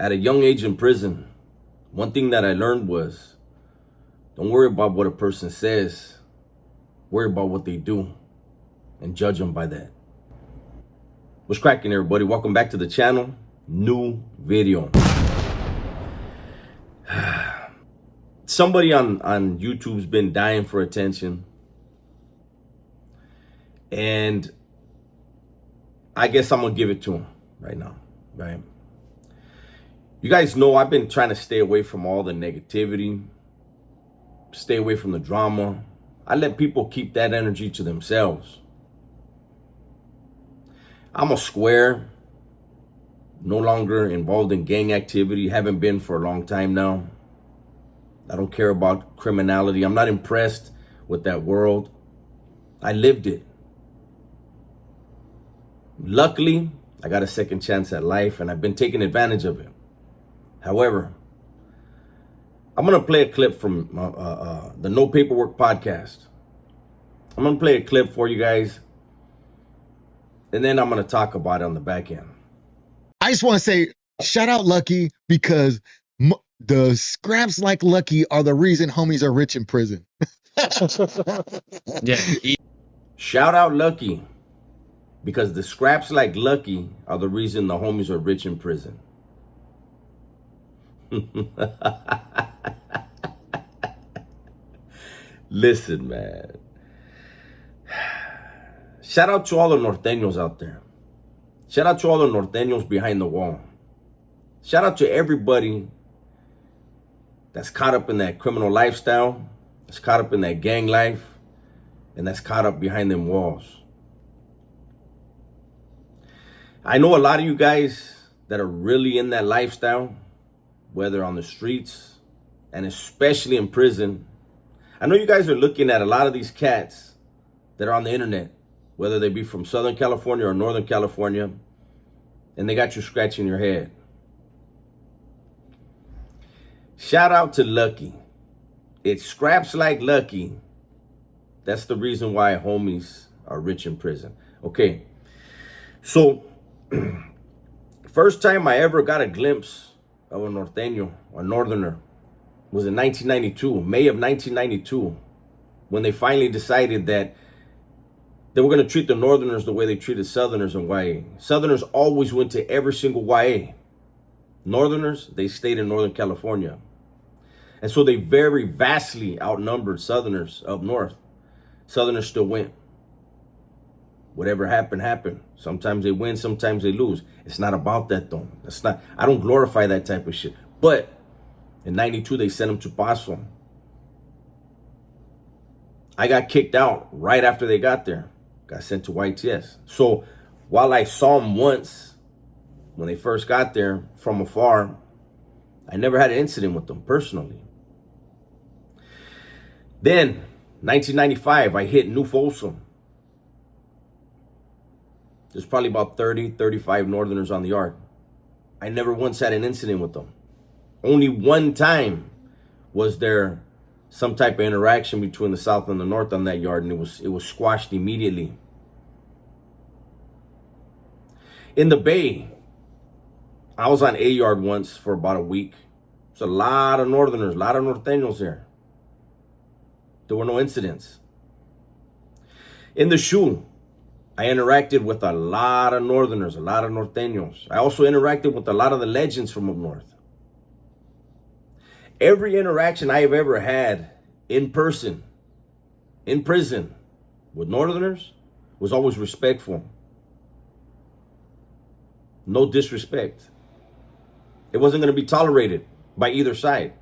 At a young age in prison, one thing that I learned was don't worry about what a person says, worry about what they do and judge them by that. What's cracking, everybody? Welcome back to the channel. New video. Somebody on YouTube's been dying for attention, and I guess I'm gonna give it to him right now, right? You guys know I've been trying to stay away from all the negativity, stay away from the drama. I let people keep that energy to themselves. I'm a square, no longer involved in gang activity, haven't been for a long time now. I don't care about criminality. I'm not impressed with that world. I lived it. Luckily, I got a second chance at life and I've been taking advantage of it. However, I'm going to play a clip from the No Paperwork podcast. I'm going to play a clip for you guys, and then I'm going to talk about it on the back end. I just want to say, shout out Lucky, because the scraps like Lucky are the reason homies are rich in prison. Yeah. Shout out Lucky, because the scraps like Lucky are the reason the homies are rich in prison. Listen, man. Shout out to all the norteños out there. Shout out to all the norteños behind the wall. Shout out to everybody that's caught up in that criminal lifestyle, that's caught up in that gang life, and that's caught up behind them walls. I know a lot of you guys that are really in that lifestyle, whether on the streets and especially in prison. I know you guys are looking at a lot of these cats that are on the internet, whether they be from Southern California or Northern California, and they got you scratching your head. Shout out to Lucky. It scraps like Lucky. That's the reason why homies are rich in prison. Okay, so first time I ever got a glimpse of a norteño, a northerner, was in 1992, May of 1992, when they finally decided that they were going to treat the northerners the way they treated southerners in YA. Southerners always went to every single YA. Northerners, they stayed in Northern California. And so they very vastly outnumbered southerners up north. Southerners still went. Whatever happened, happened. Sometimes they win, sometimes they lose. It's not about that though. That's not, I don't glorify that type of shit. But in 92, they sent them to Paso. I got kicked out right after they got there. Got sent to YTS. So while I saw them once when they first got there from afar, I never had an incident with them personally. Then, 1995, I hit New Folsom. There's probably about 30, 35 northerners on the yard. I never once had an incident with them. Only one time was there some type of interaction between the south and the north on that yard, and it was squashed immediately. In the Bay, I was on A yard once for about a week. There's a lot of northerners, a lot of norteños there. There were no incidents. In the SHU, I interacted with a lot of northerners, a lot of norteños. I also interacted with a lot of the legends from up north. Every interaction I have ever had in person, in prison, with northerners was always respectful. No disrespect. It wasn't going to be tolerated by either side.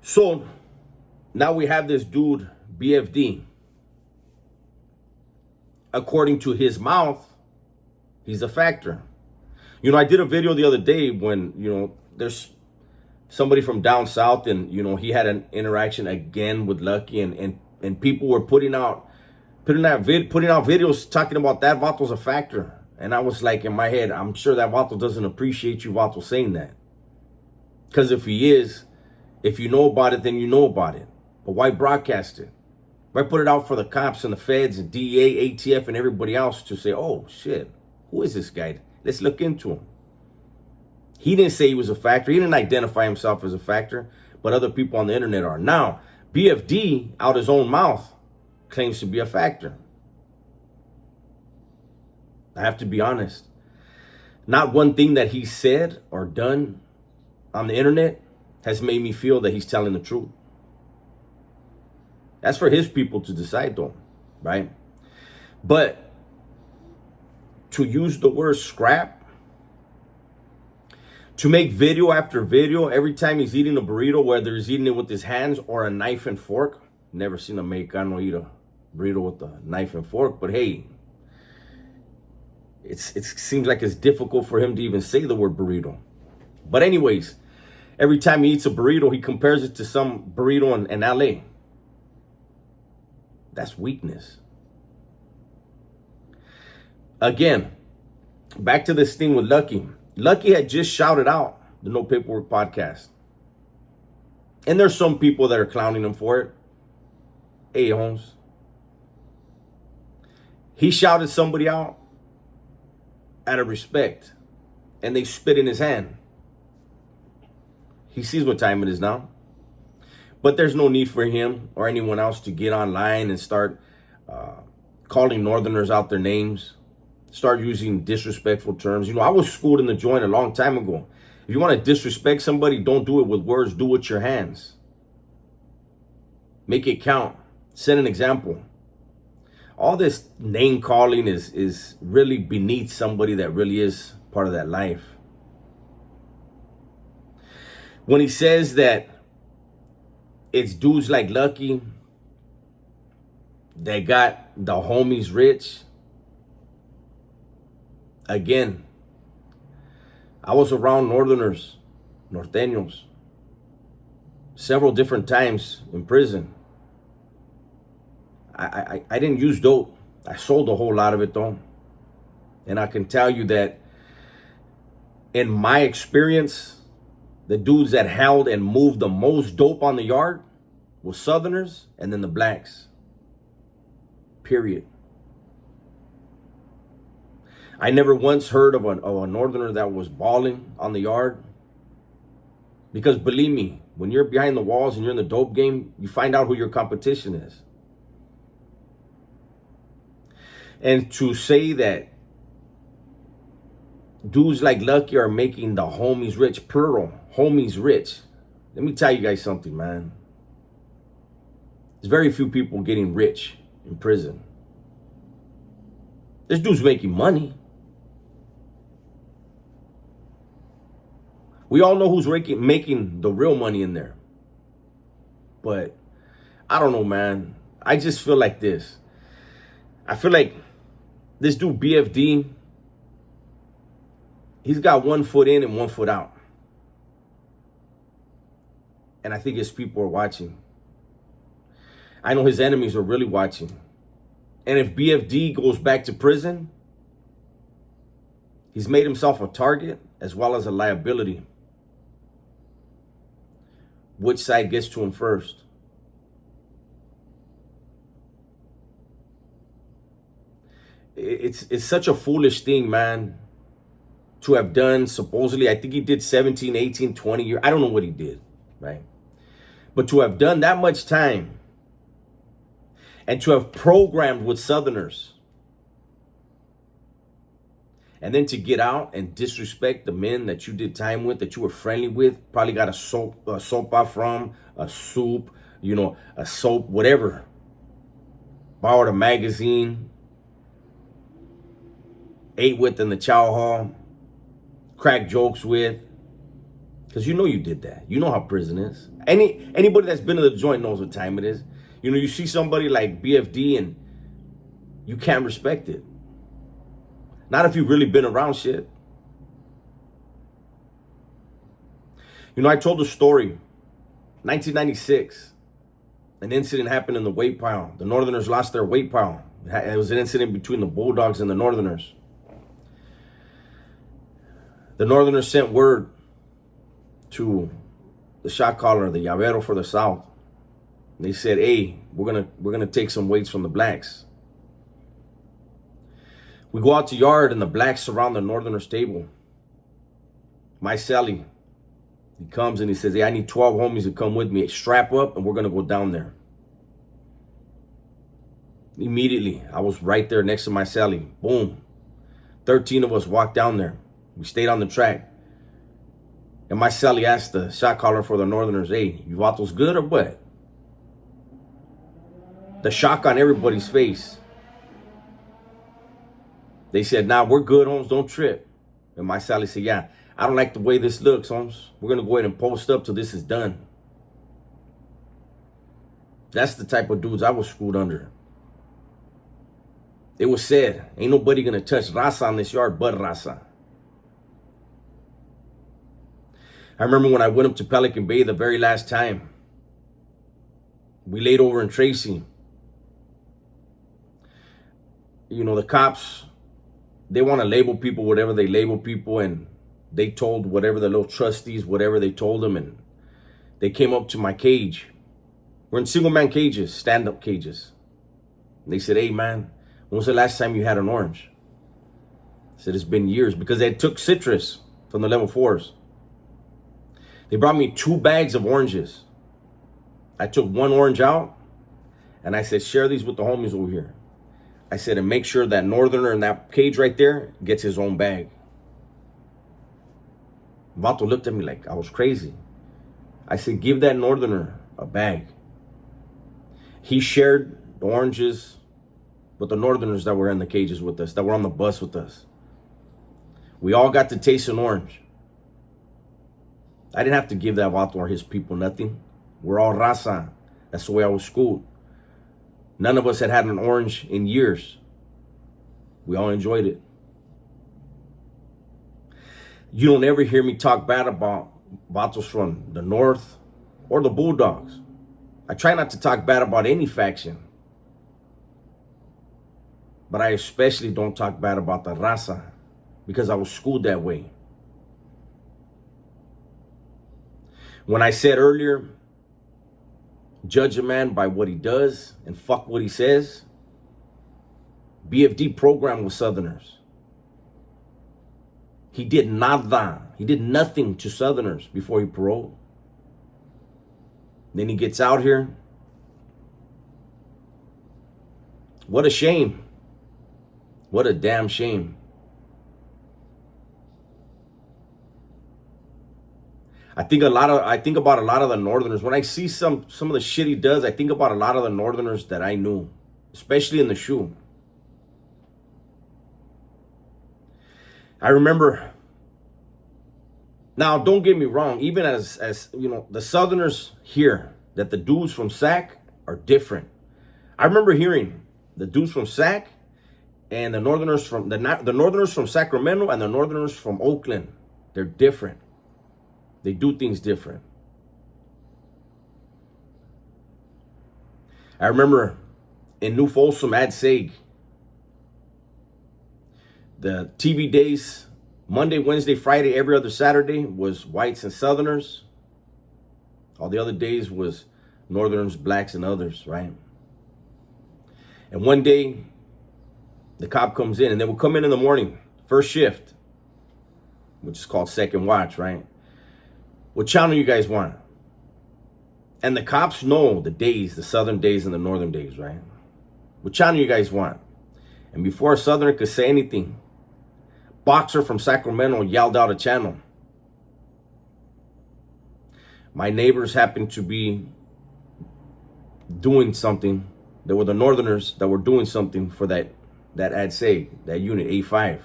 So now we have this dude, BFD. According to his mouth, he's a factor. You know, I did a video the other day when, there's somebody from down south and, he had an interaction again with Lucky and people were putting out videos talking about that Vato's a factor. And I was like, in my head, I'm sure that Vato doesn't appreciate you, Vato, saying that. Because if he is, if you know about it, then you know about it. But why broadcast it? Why put it out for the cops and the feds and DEA, ATF, and everybody else to say, oh, shit, who is this guy? Let's look into him. He didn't say he was a factor. He didn't identify himself as a factor, but other people on the internet are. Now, BFD, out his own mouth, claims to be a factor. I have to be honest. Not one thing that he said or done on the internet has made me feel that he's telling the truth. That's for his people to decide though, right? But to use the word scrap, to make video after video, every time he's eating a burrito, whether he's eating it with his hands or a knife and fork. Never seen a Mexicano eat a burrito with a knife and fork, but hey, it seems like it's difficult for him to even say the word burrito. But anyways, every time he eats a burrito, he compares it to some burrito in LA. That's weakness. Again, back to this thing with Lucky. Lucky had just shouted out the No Paperwork podcast. And there's some people that are clowning him for it. Hey, Holmes. He shouted somebody out out of respect, and they spit in his hand. He sees what time it is now. But there's no need for him or anyone else to get online and start calling Northerners out their names, start using disrespectful terms. You know, I was schooled in the joint a long time ago. If you want to disrespect somebody, don't do it with words, do it with your hands. Make it count. Set an example. All this name calling is really beneath somebody that really is part of that life. When he says that it's dudes like Lucky that got the homies rich, again, I was around Northerners, Norteños, several different times in prison. I didn't use dope. I sold a whole lot of it though. And I can tell you that in my experience, the dudes that held and moved the most dope on the yard was Southerners and then the blacks. Period. I never once heard of a Northerner that was balling on the yard. Because believe me, when you're behind the walls and you're in the dope game, you find out who your competition is. And to say that dudes like Lucky are making the homies rich, plural, homies rich. Let me tell you guys something, man. There's very few people getting rich in prison. There's dudes making money. We all know who's making the real money in there. But I don't know, man. I just feel like this. I feel like this dude BFD, he's got 1 foot in and 1 foot out. And I think his people are watching. I know his enemies are really watching. And if BFD goes back to prison, he's made himself a target as well as a liability. Which side gets to him first? It's such a foolish thing, man, to have done. Supposedly, I think he did 17, 18, 20 years. I don't know what he did, right? But to have done that much time and to have programmed with Southerners and then to get out and disrespect the men that you did time with, that you were friendly with, probably got a soap off from, a soup, a soap, whatever. Borrowed a magazine, ate with in the chow hall, cracked jokes with, because you did that. You know how prison is. Anybody that's been to the joint knows what time it is. You see somebody like BFD and you can't respect it. Not if you've really been around shit. I told the story, 1996, an incident happened in the weight pile. The Northerners lost their weight pile. It was an incident between the Bulldogs and the Northerners. The Northerners sent word to the shot caller, the llavero for the South. They said, hey, we're gonna take some weights from the blacks. We go out to yard and the blacks surround the Northerners table. My celly, he comes and he says, hey, I need 12 homies to come with me. Strap up and we're going to go down there. Immediately, I was right there next to my celly. Boom. 13 of us walked down there. We stayed on the track. And my celly asked the shot caller for the Northerners, hey, you vatos good or what? The shock on everybody's face. They said, nah, we're good, Holmes, don't trip. And my celly said, yeah, I don't like the way this looks, Holmes. We're going to go ahead and post up till this is done. That's the type of dudes I was screwed under. It was said, ain't nobody going to touch raza on this yard but raza. I remember when I went up to Pelican Bay the very last time. We laid over in Tracy. You know, the cops, they want to label people whatever they label people, and they told whatever the little trustees, whatever they told them, and they came up to my cage. We're in single man cages, stand-up cages. And they said, hey man, when was the last time you had an orange? I said, it's been years, because they took citrus from the level 4s. They brought me 2 bags of oranges. I took 1 orange out and I said, share these with the homies over here. I said, and make sure that Northerner in that cage right there gets his own bag. Vato looked at me like I was crazy. I said, give that Northerner a bag. He shared the oranges with the Northerners that were in the cages with us, that were on the bus with us. We all got to taste an orange. I didn't have to give that vato or his people nothing. We're all raza. That's the way I was schooled. None of us had an orange in years. We all enjoyed it. You don't ever hear me talk bad about vatos from the North or the Bulldogs. I try not to talk bad about any faction. But I especially don't talk bad about the raza, because I was schooled that way. When I said earlier, judge a man by what he does and fuck what he says, BFD programmed with Southerners. He did nada. He did nothing to Southerners before he paroled. Then he gets out here. What a shame. What a damn shame. I think about a lot of the Northerners. When I see some of the shit he does, I think about a lot of the Northerners that I knew, especially in the shoe. I remember. Now, don't get me wrong. Even as you know, the Southerners here, that the dudes from SAC are different. I remember hearing the dudes from SAC and the Northerners from the Northerners from Sacramento and the Northerners from Oakland. They're different. They do things different. I remember in New Folsom, Ad Sag, the TV days, Monday, Wednesday, Friday, every other Saturday was whites and Southerners. All the other days was Northerners, blacks, and others, right? And one day, the cop comes in, and they would come in the morning, first shift, which is called second watch, right? What channel you guys want? And the cops know the days, the Southern days and the Northern days, right? What channel you guys want? And before a Southerner could say anything, Boxer from Sacramento yelled out a channel. My neighbors happened to be doing something. There were the Northerners that were doing something for that Ad Sag, that unit A5.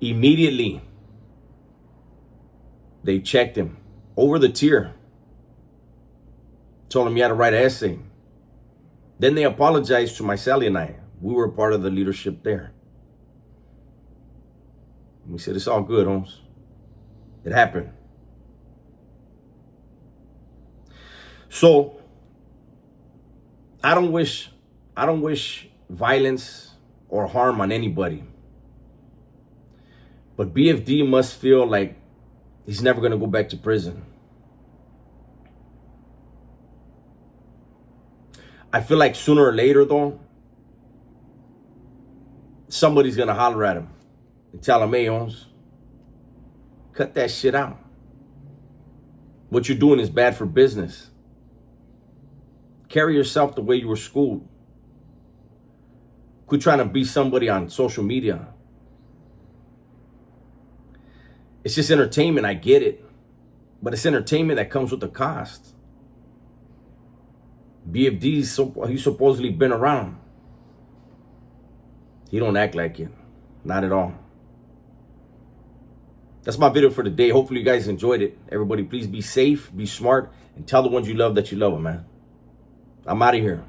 Immediately, they checked him over the tier. Told him he had to write an essay. Then they apologized to my Sally and I. We were part of the leadership there. We said, it's all good, Holmes. It happened. So, I don't wish violence or harm on anybody. But BFD must feel like he's never going to go back to prison. I feel like sooner or later, though, somebody's going to holler at him and tell him, hey, Holmes, Cut that shit out. What you're doing is bad for business. Carry yourself the way you were schooled. Quit trying to be somebody on social media. It's just entertainment, I get it. But it's entertainment that comes with a cost. BFD's he's supposedly been around. He don't act like it. Not at all. That's my video for today. Hopefully you guys enjoyed it. Everybody, please be safe, be smart, and tell the ones you love that you love them, man. I'm out of here.